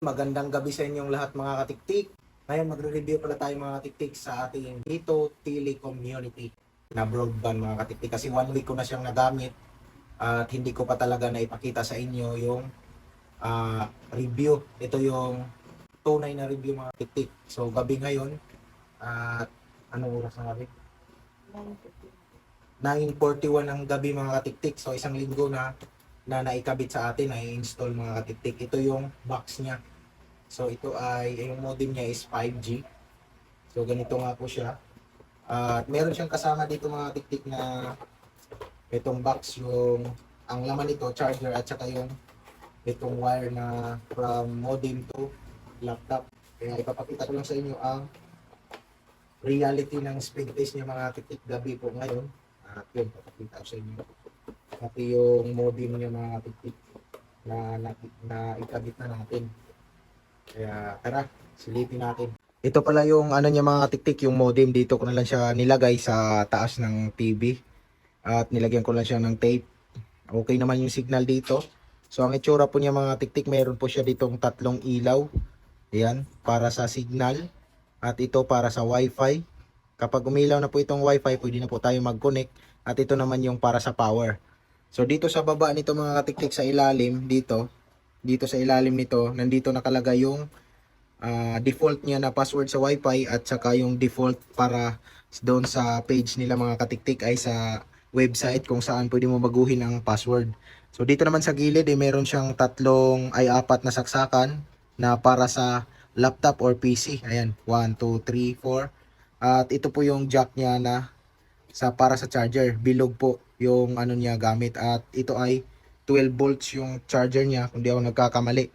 Magandang gabi sa inyong lahat mga katiktik. Ngayon magre-review pala tayo mga katiktik sa ating Dito Telecommunity na broadband mga katiktik. Kasi 1 week ko na siyang nagamit at hindi ko pa talaga naipakita sa inyo yung review. Ito yung tunay na review mga katiktik. So gabi ngayon at anong oras na gabi? 9:41 ng gabi mga katiktik. So isang linggo na naikabit sa atin, na-install mga katiktik. Ito yung box niya. So ito ay, yung modem niya is 5G. So ganito nga po siya. At meron siyang kasama dito mga tiktik na itong box, yung ang laman nito, charger at saka yung itong wire na from modem to laptop. Kaya ipapakita ko lang sa inyo ang reality ng speed test niya mga tiktik gabi po ngayon. At yun, papakita ko sa inyo. Pati yung modem niya mga tiktik na ikabit na natin. Kaya tara, silipin natin. Ito pala yung ano niya mga katiktik, yung modem. Dito ko na lang siya nilagay sa taas ng TV. At nilagyan ko lang siya ng tape. Okay naman yung signal dito. So ang itsura po niya mga katiktik, meron po siya ditong tatlong ilaw. Ayan, para sa signal. At ito para sa wifi. Kapag umilaw na po itong wifi, pwede na po tayo mag-connect. At ito naman yung para sa power. So dito sa baba nito mga katiktik, sa ilalim, dito sa ilalim nito, nandito nakalagay yung default niya na password sa wifi at saka yung default para doon sa page nila mga katiktik ay sa website kung saan pwede mo baguhin ang password. So dito naman sa gilid meron siyang apat na saksakan na para sa laptop or PC. Ayan, 1, 2, 3, 4. At ito po yung jack niya na para sa charger. Bilog po yung ano niya gamit at ito ay 12 volts yung charger niya kung di ako nagkakamali.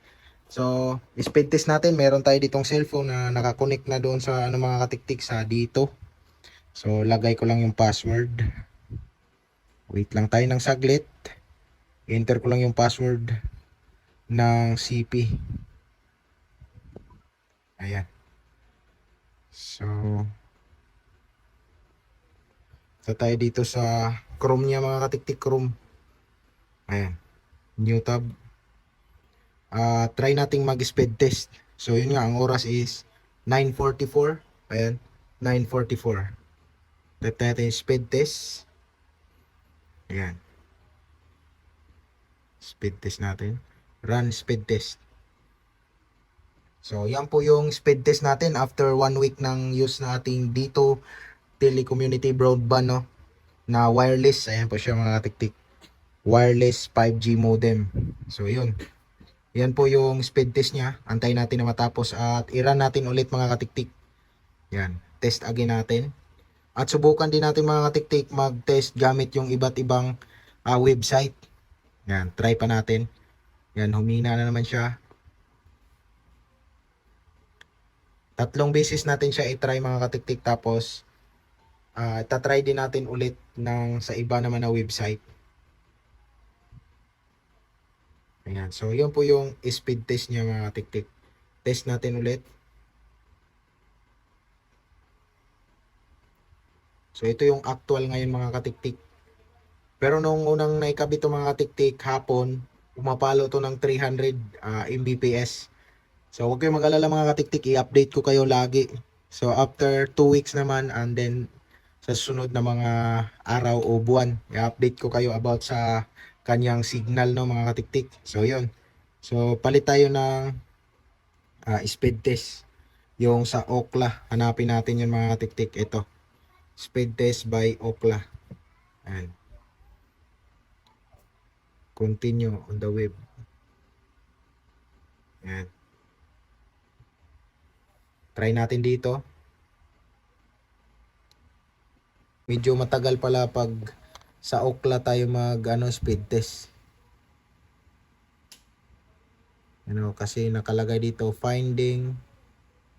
So, speed test natin. Meron tayo ditong cellphone na nakakonect na doon sa ano mga katiktik sa dito. So, lagay ko lang yung password. Wait lang tayo ng saglit. Enter ko lang yung password ng CP. Ayan. So, tayo dito sa Chrome niya mga katiktik, Chrome. Ayan. New tab. Try nating mag-speed test. So, yun nga. Ang oras is 9:44. Ayan. 9:44. Type natin speed test. Ayan. Speed test natin. Run speed test. So, yan po yung speed test natin after 1 week ng use nating dito telecommunity broadband, no, na wireless. Ayan po siya mga tiktik. Wireless 5G modem. So, yun. Yan po yung speed test niya. Antayin natin na matapos at i-run natin ulit mga katiktik. Yan. Test again natin. At subukan din natin mga katiktik mag-test gamit yung iba't ibang website. Yan. Try pa natin. Yan. Humina na naman siya. Tatlong beses natin siya i-try mga katiktik, tapos itatry din natin ulit sa iba naman na website. Ayan. So, yun po yung speed test niya mga katiktik. Test natin ulit. So, ito yung actual ngayon mga katiktik. Pero nung unang naikabit ito mga katiktik, hapon, umapalo to ng 300 Mbps. So, huwag kayong mag-alala mga katiktik, i-update ko kayo lagi. So, after 2 weeks naman, and then sa susunod na mga araw o buwan, i-update ko kayo about sa kanyang signal, no mga katiktik. So, yun. So, palit tayo ng speed test. Yung sa Ookla, hanapin natin yun mga katiktik. Ito, speed test by Ookla. Ayan. Continue on the web. Ayan. Try natin dito. Medyo matagal pala pag sa Ookla tayo speed test. Kasi nakalagay dito finding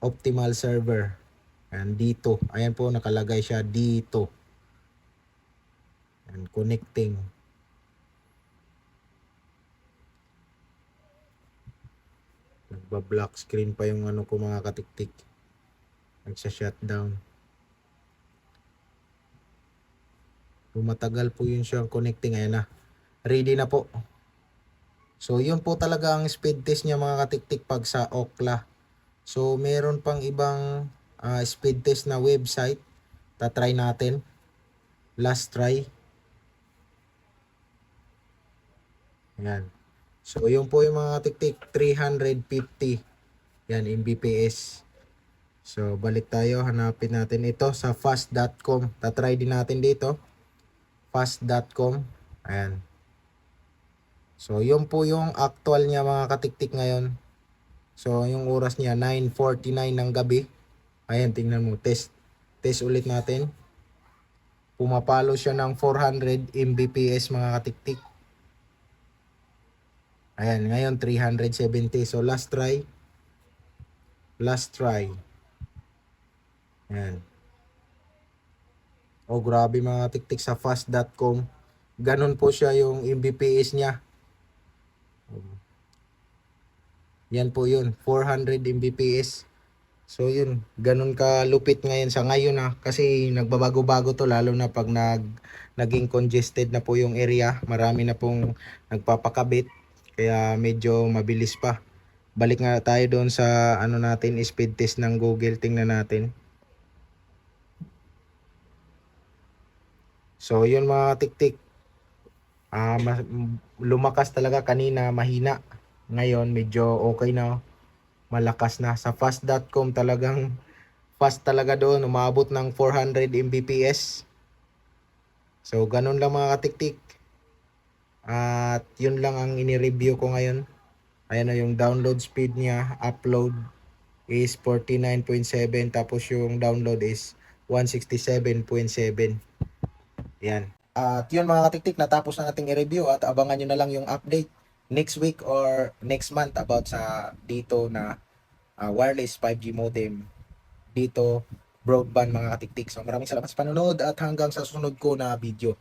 optimal server. Ayan, dito. Ayan po, nakalagay siya dito. And connecting. Nagba-black screen pa yung ano ko mga katiktik. Nagsa-shutdown. Matagal po yun siyang connecting. Ayan na. Ready na po. So yun po talaga ang speed test niya mga katiktik pag sa Ookla. So meron pang ibang speed test na website. Tatry natin. Last try. Yan. So yun po yung mga katiktik 350. Yan Mbps. So balik tayo, hanapin natin ito sa fast.com. Tatry din natin dito. Fast.com. Ayan. So yun po yung actual niya mga katiktik ngayon. So yung oras niya 9:49 ng gabi. Ayan, tingnan mo, test ulit natin. Pumapalo siya ng 400 Mbps mga katiktik. Ayan, ngayon 370. So last try. Ayan. Oh, grabe mga katiktik sa fast.com. Ganon po siya yung Mbps niya. Yan po yun, 400 Mbps. So yun, ganun ka lupit ngayon sa ngayon kasi nagbabago-bago to lalo na pag naging congested na po yung area, marami na pong nagpapakabit kaya medyo mabilis pa. Balik nga tayo doon sa ano natin, speed test ng Google, tingnan natin. So yun mga tiktik, lumakas talaga kanina, mahina. Ngayon medyo okay na, malakas na. Sa fast.com talagang fast talaga doon, umabot ng 400 Mbps. So, ganun lang mga katiktik. At yun lang ang ini-review ko ngayon. Ayan na yung download speed niya. Upload is 49.7. Tapos yung download is 167.7. Yan. At yun mga katiktik, natapos na nating i-review. At abangan nyo na lang yung update next week or next month about sa dito na wireless 5G modem dito broadband mga katiktik. So maraming salamat sa panonood at hanggang sa susunod ko na video.